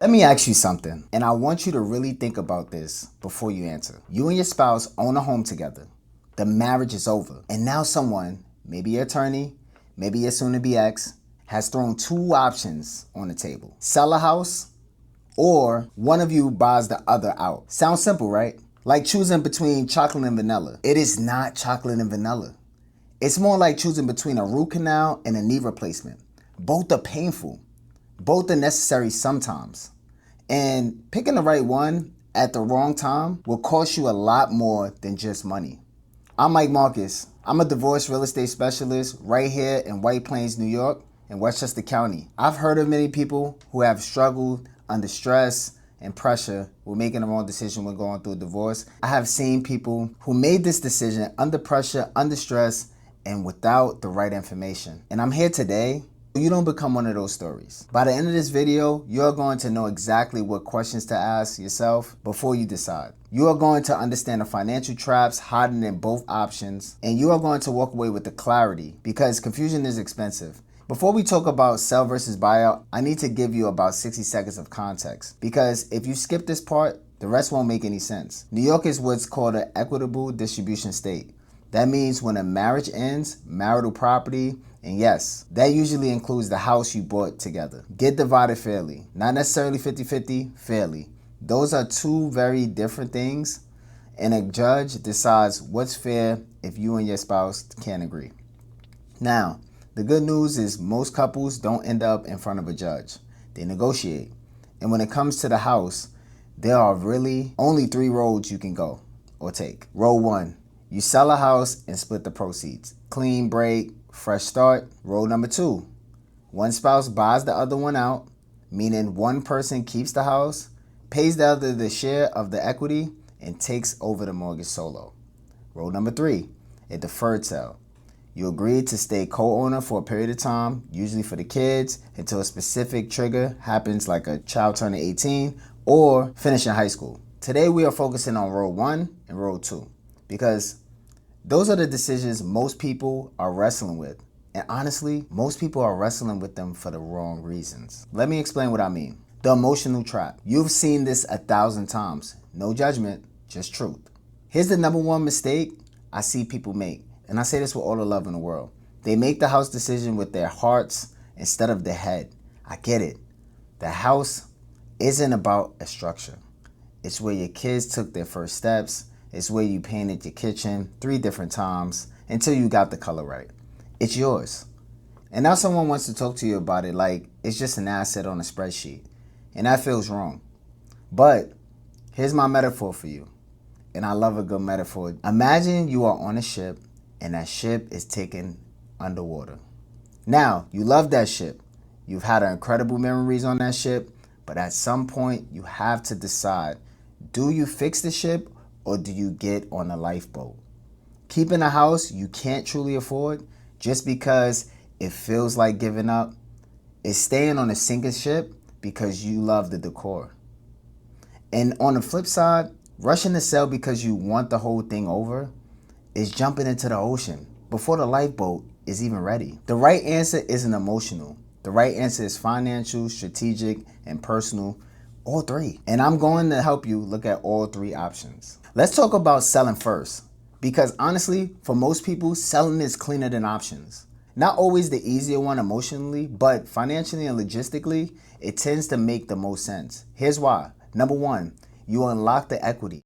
Let me ask you something, and I want you to really think about this before you answer. You and your spouse own a home together. The marriage is over, and now someone, maybe your attorney, maybe your soon-to-be ex, has thrown two options on the table. Sell a house, or one of you buys the other out. Sounds simple, right? Like choosing between chocolate and vanilla. It is not chocolate and vanilla. It's more like choosing between a root canal and a knee replacement. Both are painful. Both are necessary sometimes. And picking the right one at the wrong time will cost you a lot more than just money. I'm Mike Marcus. I'm a divorce real estate specialist right here in White Plains, New York, in Westchester County. I've heard of many people who have struggled under stress and pressure with making the wrong decision when going through a divorce. I have seen people who made this decision under pressure, under stress, and without the right information. And I'm here today so you don't become one of those stories. By the end of this video, you're going to know exactly what questions to ask yourself before you decide. You are going to understand the financial traps hiding in both options, and you are going to walk away with the clarity because confusion is expensive. Before we talk about sell versus buyout, I need to give you about 60 seconds of context because if you skip this part, the rest won't make any sense. New York is what's called an equitable distribution state. That means when a marriage ends, marital property, and yes, that usually includes the house you bought together, get divided fairly. Not necessarily 50-50, fairly. Those are two very different things, and a judge decides what's fair if you and your spouse can't agree. Now, the good news is most couples don't end up in front of a judge. They negotiate. And when it comes to the house, there are really only three roads you can go or take. Road one, you sell a house and split the proceeds. Clean break, fresh start. Road number two, one spouse buys the other one out, meaning one person keeps the house, pays the other the share of the equity, and takes over the mortgage solo. Road number three, a deferred sale. You agree to stay co-owner for a period of time, usually for the kids, until a specific trigger happens like a child turning 18 or finishing high school. Today we are focusing on road one and road two because those are the decisions most people are wrestling with. And honestly, most people are wrestling with them for the wrong reasons. Let me explain what I mean. The emotional trap. You've seen this 1,000 times. No judgment, just truth. Here's the number one mistake I see people make. And I say this with all the love in the world. They make the house decision with their hearts instead of their head. I get it. The house isn't about a structure. It's where your kids took their first steps. It's where you painted your kitchen 3 different times until you got the color right. It's yours. And now someone wants to talk to you about it like it's just an asset on a spreadsheet. And that feels wrong. But here's my metaphor for you. And I love a good metaphor. Imagine you are on a ship and that ship is taken underwater. Now, you love that ship. You've had incredible memories on that ship. But at some point, you have to decide, do you fix the ship or do you get on a lifeboat? Keeping a house you can't truly afford just because it feels like giving up is staying on a sinking ship because you love the decor. And on the flip side, rushing to sell because you want the whole thing over is jumping into the ocean before the lifeboat is even ready. The right answer isn't emotional. The right answer is financial, strategic, and personal. All three. And I'm going to help you look at all three options. Let's talk about selling first. Because honestly, for most people, selling is cleaner than options. Not always the easier one emotionally, but financially and logistically, it tends to make the most sense. Here's why. Number one, you unlock the equity.